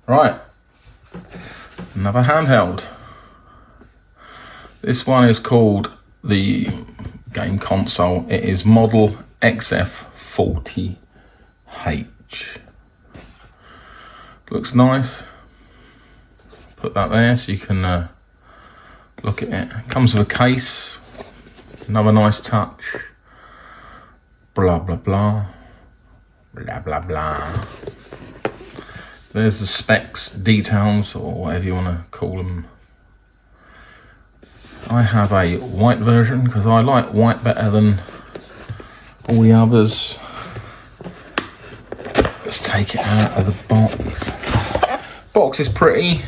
Right, another handheld. This one is called the game console. It is model XF40H. Looks nice. Put that there so you can look at it. Comes with a case. Another nice touch. Blah blah blah. Blah blah blah. There's the specs, details, or whatever you want to call them. I have a white version because I like white better than all the others. Let's take it out of the box. Box is pretty,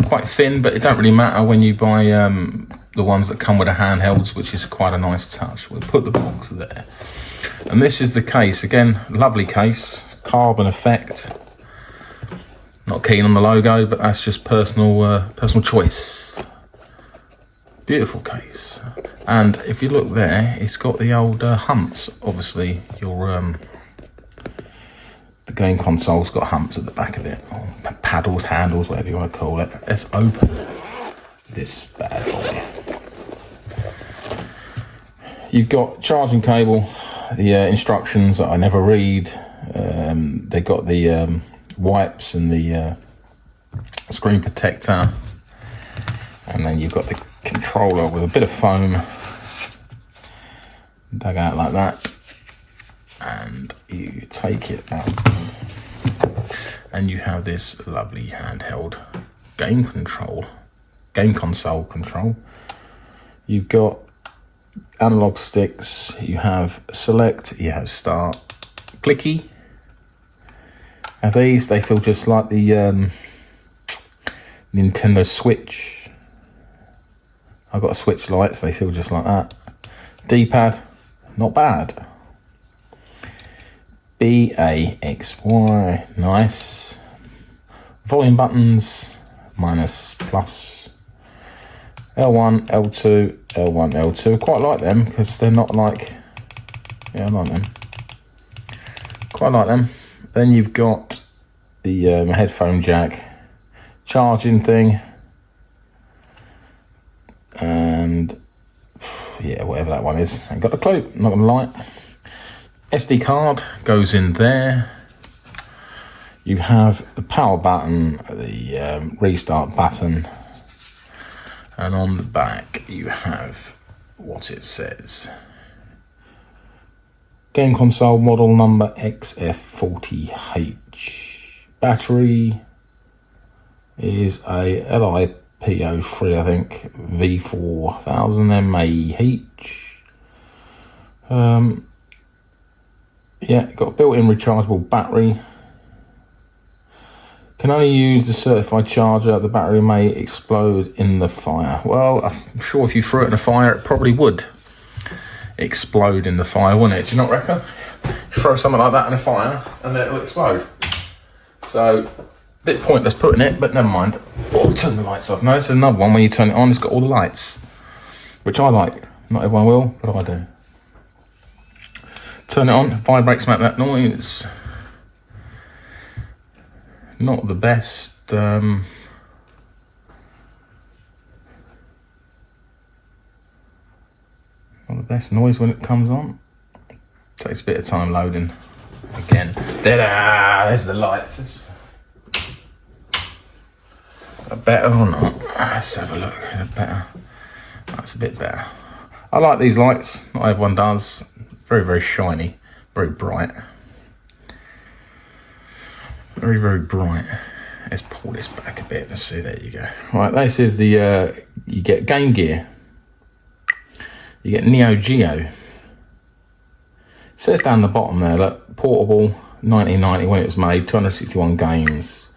quite thin, but it don't really matter when you buy the ones that come with the handhelds, which is quite a nice touch. We'll put the box there. And this is the case. Again, lovely case, carbon effect. Not keen on the logo, but that's just personal choice. Beautiful case. And if you look there, it's got the old humps. Obviously, your the game console's got humps at the back of it, or paddles, handles, whatever you want to call it. Let's open this bad boy. You've got charging cable, the instructions that I never read. They got the wipes and the screen protector, and then you've got the controller with a bit of foam dug out like that, and you take it out and you have this lovely handheld game console control. You've got analog sticks, you have select, you have start, clicky. Now these, they feel just like the Nintendo Switch. I've got a Switch Lite, so they feel just like that. D-pad, not bad. BAXY, nice. Volume buttons, minus, plus. L1, L2, L1, L2. Quite like them because they're not like, yeah, I like them. Quite like them. Then you've got the headphone jack, charging thing, and yeah, whatever that one is. Ain't got a clue, not gonna lie. SD card goes in there. You have the power button, the restart button, and on the back you have what it says. Game console model number XF40H. Battery is a LiPo3, I think, V4000 mAh. Yeah, got a built-in rechargeable battery. Can only use the certified charger. The battery may explode in the fire. Well, I'm sure if you threw it in the fire, it probably would explode in the fire, wouldn't it? Do you not reckon? Throw something like that in a fire and then it'll explode. So, a bit pointless putting it, but never mind. Oh, turn the lights off. No, it's another one when you turn it on, it's got all the lights, which I like. Not everyone will, but I do. Turn it on, vibrates, make that noise. Not the best. Not the best noise when it comes on. Takes a bit of time loading. Again, there's the lights. Is that better or not? Let's have a look. Is that better? That's a bit better. I like these lights. Not everyone does. Very, very shiny. Very bright. Very, very bright. Let's pull this back a bit. Let's see. There you go. Right, this is the you get Game Gear. You get Neo Geo. It says down the bottom there, look, portable, 1990 when it was made, 261 games.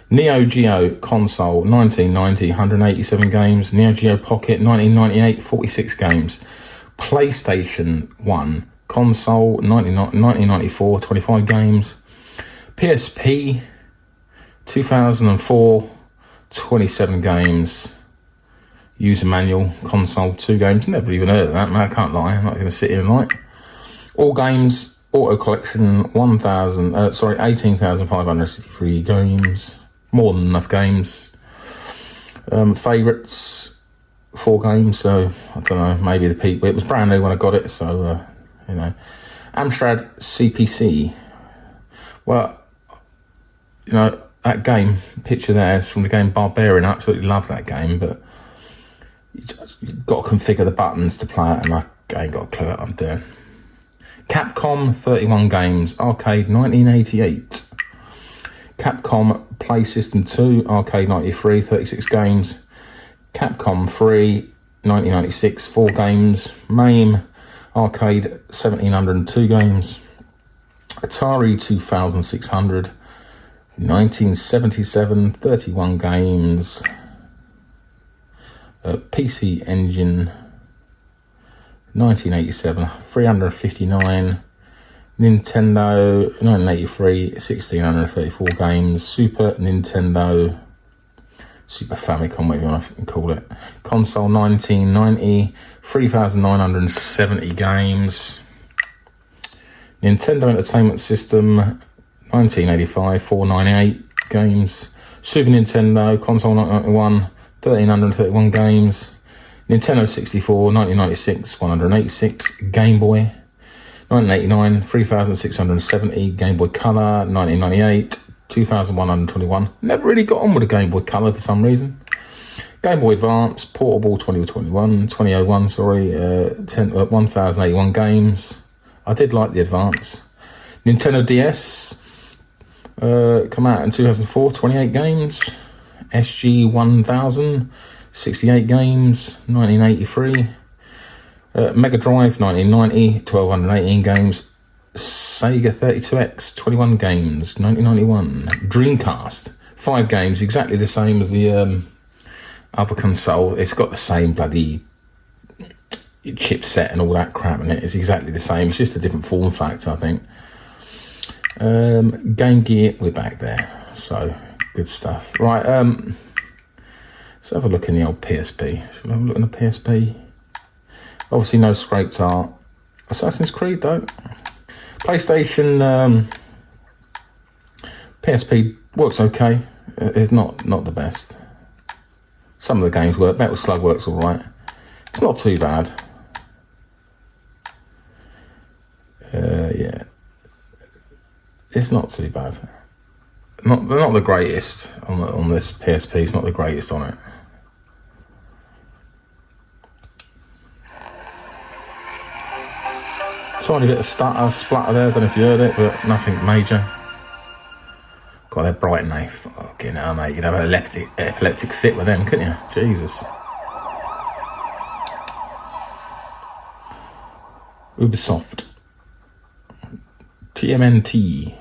Neo Geo console, 1990, 187 games. Neo Geo Pocket, 1998, 46 games. PlayStation 1 console, 1994, 25 games. PSP, 2004, 27 games. User manual, console, 2 games. Never even heard of that, man. I can't lie. I'm not going to sit here and lie. All games Auto collection 18,563 games. More than enough games. Favourites 4 games. So I don't know. Maybe the peak. It was brand new when I got it. So you know, Amstrad CPC. Well, you know that game picture there is from the game Barbarian. I absolutely love that game, but you've got to configure the buttons to play it, and I ain't got a clue what I'm doing. Capcom 31 games, arcade 1988. Capcom Play System 2, arcade 93, 36 games. Capcom 3, 1996, 4 games. MAME, arcade 1702 games. Atari 2600, 1977, 31 games. PC Engine 1987, 359. Nintendo 1983, 1634 games. Super Nintendo, Super Famicom, whatever you want to call it. Console 1990, 3,970 games. Nintendo Entertainment System 1985, 498 games. Super Nintendo console 1991, 1,331 games. Nintendo 64, 1996, 186. Game Boy, 1989, 3,670. Game Boy Color, 1998, 2,121. Never really got on with a Game Boy Color for some reason. Game Boy Advance, Portable, 2001, sorry, 1,081 games. I did like the Advance. Nintendo DS, come out in 2004, 28 games. SG 1000, 68 games, 1983. Mega Drive 1990, 1,218 games. Sega 32X, 21 games, 1991. Dreamcast, 5 games, exactly the same as the other console. It's got the same bloody chipset and all that crap in it. It's exactly the same. It's just a different form factor, I think. Game Gear, we're back there. So, good stuff. Right, let's have a look in the old PSP. Should we have a look in the PSP? Obviously no scraped art. Assassin's Creed though. PlayStation PSP works okay. It's not the best. Some of the games work. Metal Slug works alright. It's not too bad. Yeah. It's not too bad. They're not the greatest on this PSP. It's not the greatest on it. Tiny bit of splatter there, don't know if you heard it, but nothing major. God, they're bright and they fucking hell, mate. You'd have an epileptic fit with them, couldn't you? Jesus. Ubisoft. TMNT.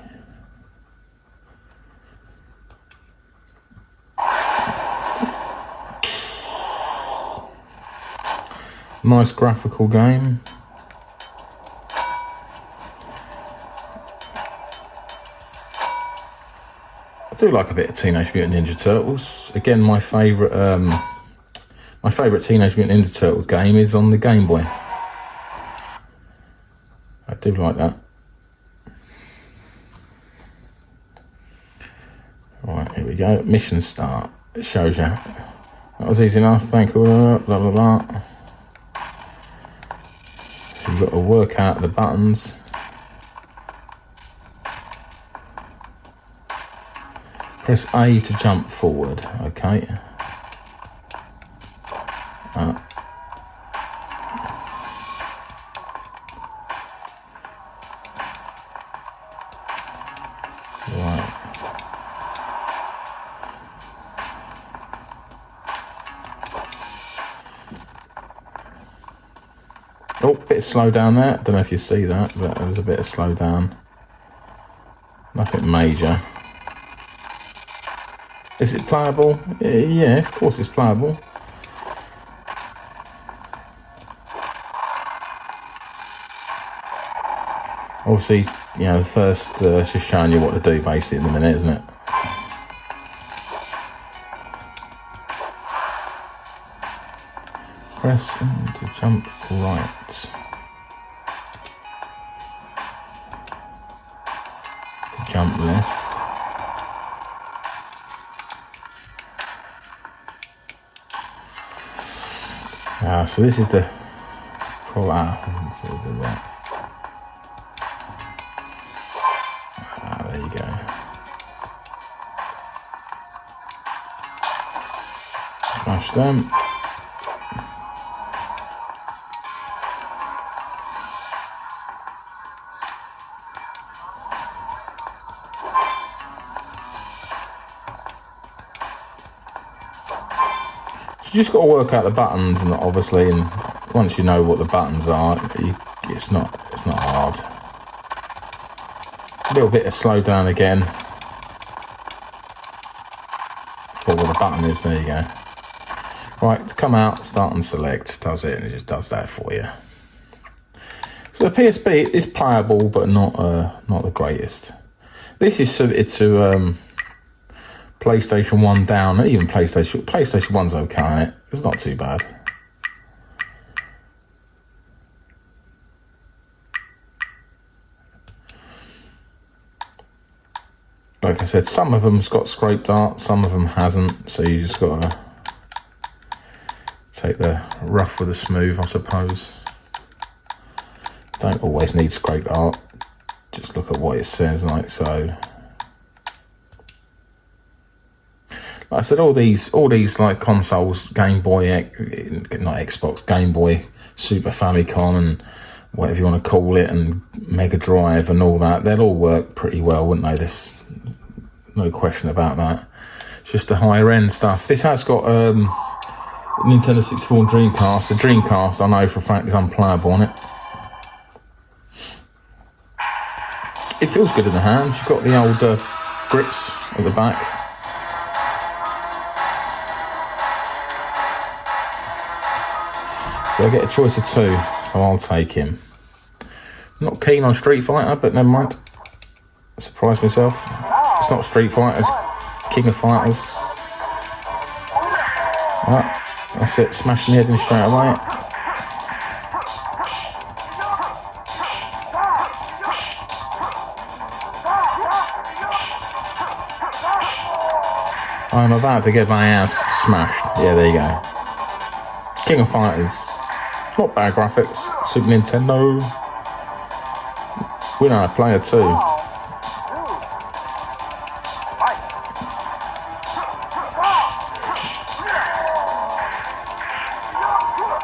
Nice graphical game. I do like a bit of Teenage Mutant Ninja Turtles. Again, my favourite Teenage Mutant Ninja Turtles game is on the Game Boy. I do like that. Right, here we go. Mission start. It shows you. That was easy enough. Thank you. Blah blah blah. So you've got to work out the buttons. Press A to jump forward, okay. Right. Oh, bit slow down there. Don't know if you see that, but there was a bit of slow down. Nothing major. Is it playable? Yeah, of course it's playable. Obviously, you know, the first it's just showing you what to do basically in a minute, isn't it? Press to jump right. jump left. So this is the there you go. Smash them. You just got to work out the buttons, and obviously, and once you know what the buttons are, it's not hard. A little bit of slow down again for what the button is. There you go. Right, to come out, start and select, does it, and it just does that for you. So the PSP is playable, but not the greatest. This is suited to PlayStation 1 down, even PlayStation 1's okay, it's not too bad. Like I said, some of them's got scraped art, some of them hasn't, so you just gotta take the rough with the smooth, I suppose. Don't always need scraped art, just look at what it says, like so. Like I said, all these like consoles, Game Boy, not Xbox, Game Boy, Super Famicom, and whatever you want to call it, and Mega Drive and all that, they'll all work pretty well, wouldn't they? There's no question about that. It's just the higher end stuff. This has got Nintendo 64 and Dreamcast. The Dreamcast, I know for a fact, is unplayable on it. It feels good in the hands. You've got the old grips at the back. So I get a choice of two, so I'll take him. I'm not keen on Street Fighter, but never mind. I surprised myself. It's not Street Fighter, it's King of Fighters. Right, that's it, smash my head in straight away. I'm about to get my ass smashed. Yeah, there you go. King of Fighters. Not bad graphics. Super Nintendo. We know how to play it too.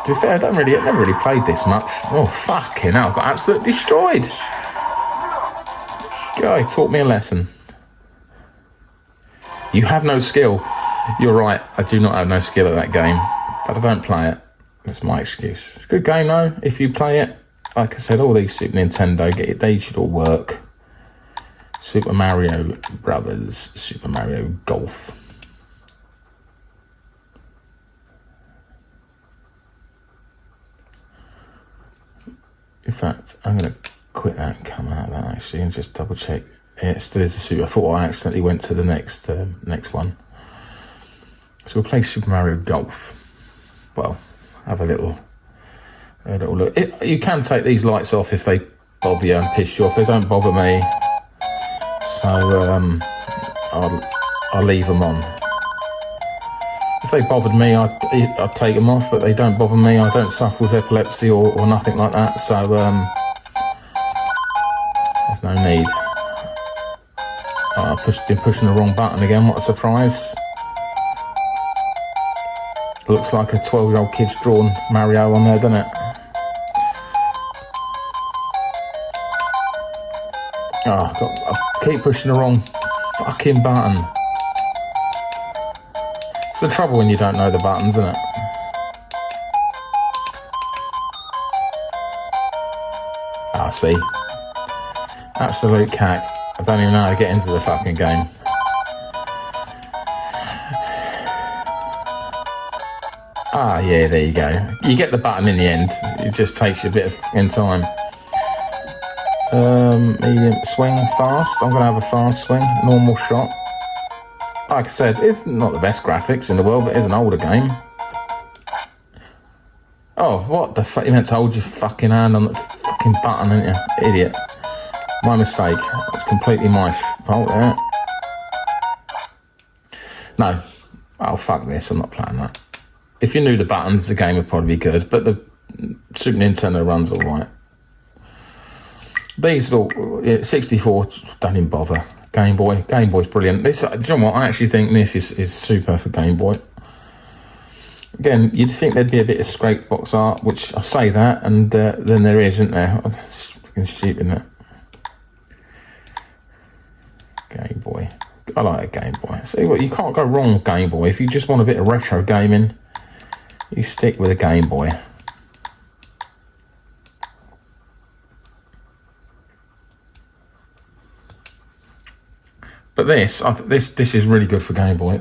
To be fair, I never really played this much. Oh, fucking hell, I got absolutely destroyed. Guy taught me a lesson. You have no skill. You're right, I do not have no skill at that game, but I don't play it. That's my excuse. It's a good game though, if you play it. Like I said, all these Super Nintendo, they should all work. Super Mario Brothers, Super Mario Golf. In fact, I'm going to quit that and come out of that actually and just double check. Yeah, it still is a Super. I thought I accidentally went to the next one. So we'll play Super Mario Golf. Well, have a little look. You can take these lights off if they bother you and piss you off. They don't bother me. So I'll leave them on. If they bothered me, I'd take them off, but they don't bother me. I don't suffer with epilepsy or nothing like that, so there's no need. I've been pushing the wrong button again, what a surprise. Looks like a 12-year-old kid's drawn Mario on there, doesn't it? Oh, I keep pushing the wrong fucking button. It's the trouble when you don't know the buttons, isn't it? Ah, see. Absolute cack. I don't even know how to get into the fucking game. Ah, yeah, there you go. You get the button in the end. It just takes you a bit of time. Medium swing, fast. I'm going to have a fast swing. Normal shot. Like I said, it's not the best graphics in the world, but it is an older game. Oh, what the fuck? You meant to hold your fucking hand on the fucking button, didn't you? Idiot. My mistake. It's completely my Hold it. No. Oh, fuck this. I'm not playing that. If you knew the buttons, the game would probably be good, but the Super Nintendo runs all right. These all 64, don't even bother. Game Boy's brilliant. This, do you know what? I actually think this is super for Game Boy. Again, you'd think there'd be a bit of scrape box art, which I say that, and then there isn't there. It's fucking stupid, isn't it? Game Boy. I like a Game Boy. See what, you can't go wrong with Game Boy. If you just want a bit of retro gaming, you stick with a Game Boy. But this is really good for Game Boy.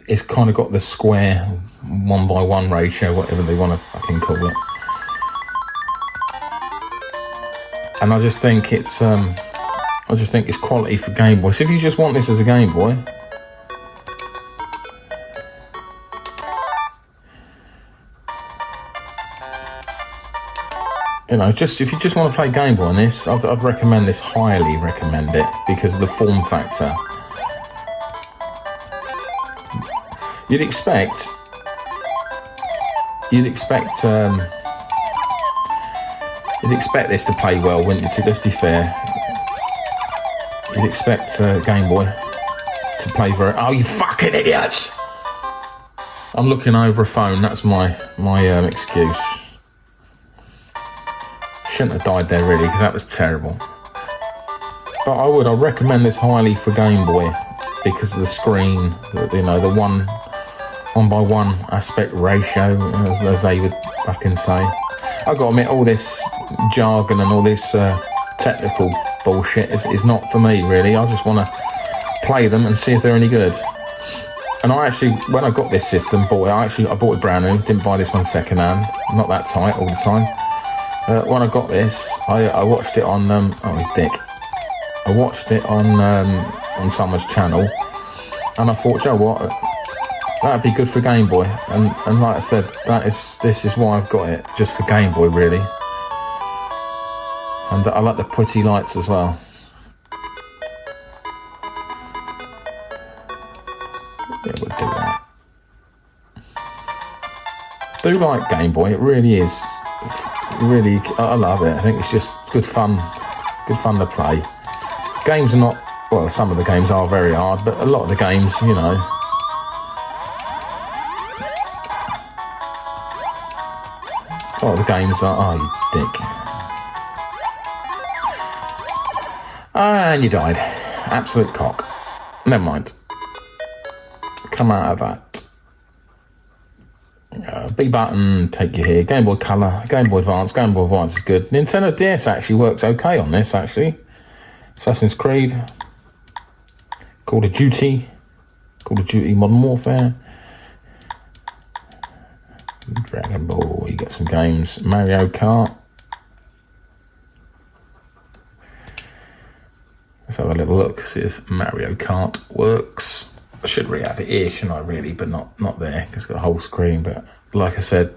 It's kind of got the square 1:1 ratio, whatever they want to fucking call it. And I just think it's quality for Game Boy. So if you just want this as a Game Boy, you know, if you just want to play Game Boy on this, I'd recommend this, highly recommend it, because of the form factor. You'd expect this to play well, wouldn't you? Let's be fair. You'd expect Game Boy to play very... Oh, you fucking idiots! I'm looking over a phone. That's my excuse. Shouldn't have died there, really, because that was terrible. But I'd recommend this highly for Game Boy because of the screen, you know, the 1:1 aspect ratio, as they would fucking say. I've got to admit, all this jargon and all this technical bullshit is not for me, really. I just want to play them and see if they're any good. And I actually, when I got this system, I bought it brand new. Didn't buy this one second hand. I'm not that tight all the time. When I got this, I watched it on I watched it on someone's channel, and I thought, you know what, that'd be good for Game Boy. And like I said, this is why I've got it, just for Game Boy, really. And I like the pretty lights as well. Yeah, we'll do that. Do like Game Boy, it really is. Really, I love it. I think it's just good fun to play. Games are not, well, some of the games are very hard, but a lot of the games, you know, a lot of the games are, oh, you dick. And you died. Absolute cock. Never mind. Come out of that. B button, take you here. Game Boy Color, Game Boy Advance. Game Boy Advance is good. Nintendo DS actually works okay on this, actually. Assassin's Creed. Call of Duty Modern Warfare. Dragon Ball, you got some games. Mario Kart. Let's have a little look, see if Mario Kart works. I should really have it here, shouldn't I, really, but not there, because it's got a whole screen. But like I said,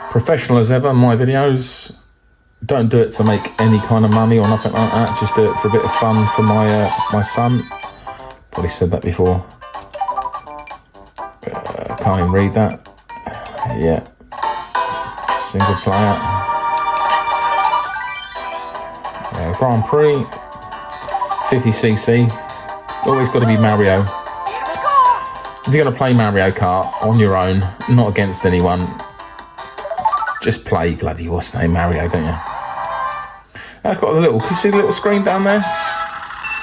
professional as ever, my videos. Don't do it to make any kind of money or nothing like that. Just do it for a bit of fun for my son. Probably said that before. Can't even read that. Yeah. Single player. Grand Prix. 50cc. Always got to be Mario. If you're going to play Mario Kart on your own, not against anyone, just play bloody, what's the name, Mario, don't you? That's got a little, can you see the little screen down there?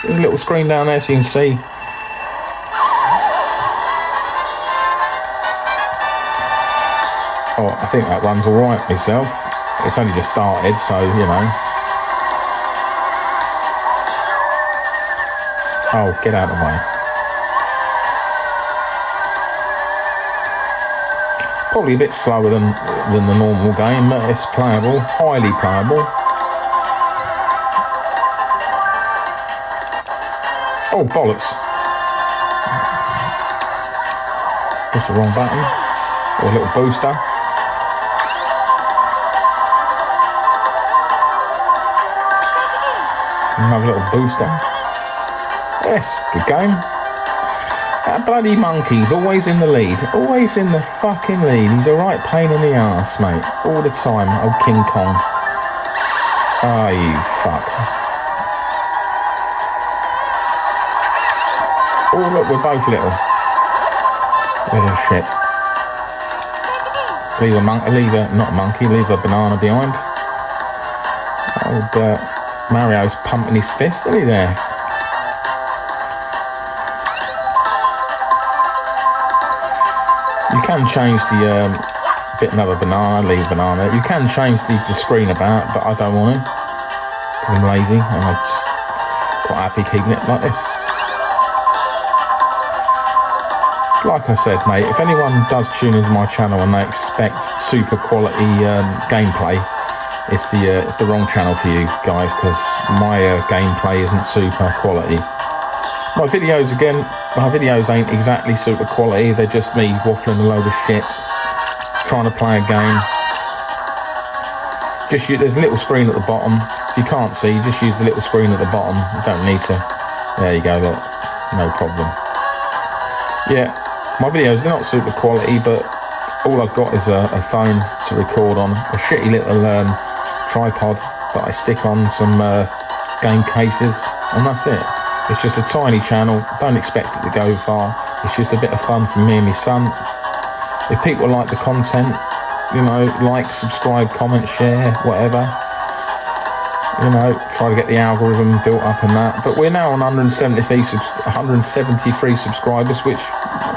There's a little screen down there so you can see. Oh, I think that runs alright myself. It's only just started, so, you know. Oh, get out of the way. Probably a bit slower than the normal game, but it's playable, highly playable. Oh, bollocks. Press the wrong button. Or a little booster. Another little booster. Yes, good game. That bloody monkey's always in the lead. Always in the fucking lead. He's a right pain in the arse, mate. All the time, old King Kong. Oh, you fuck. Oh, look, we're both little. Little shit. Leave a banana behind. Old Mario's pumping his fist, isn't he there? You can change the bit another banana, leave a banana. You can change the screen about, but I don't want to. I'm lazy and I'm just quite happy keeping it like this. Like I said, mate, if anyone does tune into my channel and they expect super quality gameplay, it's the wrong channel for you guys, because my gameplay isn't super quality. My videos ain't exactly super quality. They're just me waffling a load of shit, trying to play a game. There's a little screen at the bottom. If you can't see, just use the little screen at the bottom. You don't need to. There you go, look. No problem. Yeah, my videos, they're not super quality, but all I've got is a phone to record on, a shitty little tripod that I stick on some game cases, and that's it. It's just a tiny channel. Don't expect it to go far. It's just a bit of fun for me and my son. If people like the content, you know, like, subscribe, comment, share, whatever. You know, try to get the algorithm built up and that. But we're now on 173 subscribers, which,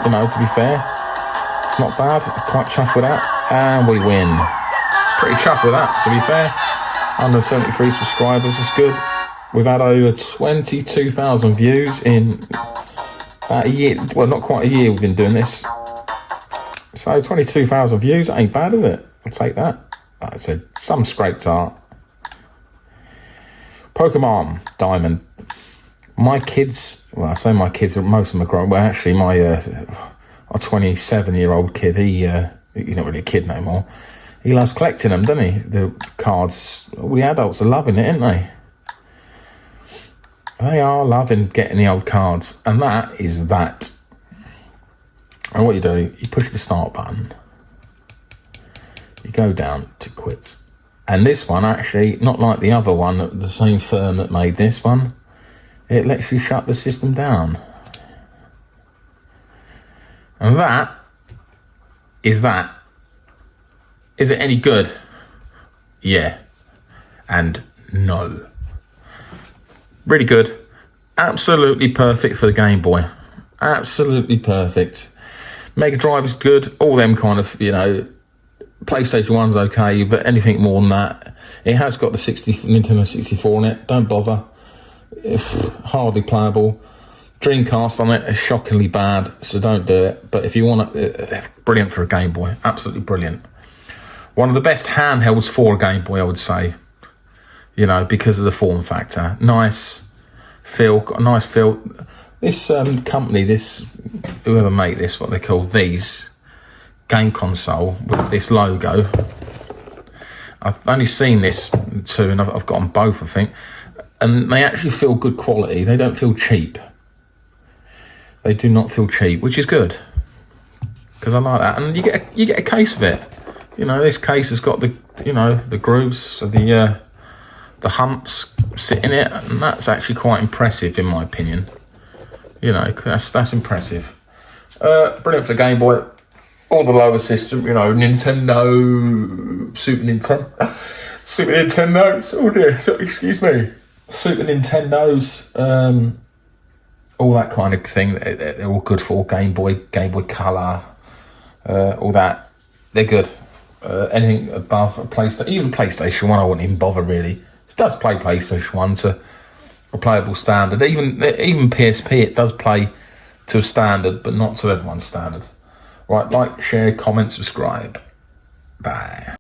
you know, to be fair, it's not bad. I'm quite chuffed with that. And we win. Pretty chuffed with that, to be fair. 173 subscribers is good. We've had over 22,000 views in about a year. Well, not quite a year we've been doing this. So 22,000 views ain't bad, is it? I'll take that. Like I said, some scraped art. Pokemon Diamond. My kids, well, I say my kids, most of them are grown. Well, actually, my 27-year-old kid, he's not really a kid no more. He loves collecting them, doesn't he? The cards. All the adults are loving it, aren't they? They are loving getting the old cards, and that is that. And what you do, you push the start button, you go down to quit. And this one, actually, not like the other one, the same firm that made this one, it lets you shut the system down. And that. Is it any good? Yeah. And no. Really good. Absolutely perfect for the Game Boy. Absolutely perfect. Mega Drive is good. All them kind of, you know, PlayStation 1's okay, but anything more than that. It has got the Nintendo 64 in it. Don't bother. Hardly playable. Dreamcast on it is shockingly bad, so don't do it. But if you want it, brilliant for a Game Boy. Absolutely brilliant. One of the best handhelds for a Game Boy, I would say. You know, because of the form factor. Nice feel, got a nice feel. This company, whoever made this, what they call these, game console with this logo. I've only seen this two, and I've got them both, I think. And they actually feel good quality. They don't feel cheap. They do not feel cheap, which is good. Because I like that. And you get a case of it. You know, this case has got the grooves of the humps sit in it, and that's actually quite impressive in my opinion. You know, that's impressive. Brilliant for the Game Boy. All the lower system, you know, Nintendo, Super Nintendo's, oh dear, excuse me, Super Nintendo's, all that kind of thing. They're all good for Game Boy Color, all that. They're good. Anything above a PlayStation, even PlayStation 1, I wouldn't even bother really. It does play PlayStation 1 to a playable standard. Even PSP, it does play to a standard, but not to everyone's standard. Right, like, share, comment, subscribe. Bye.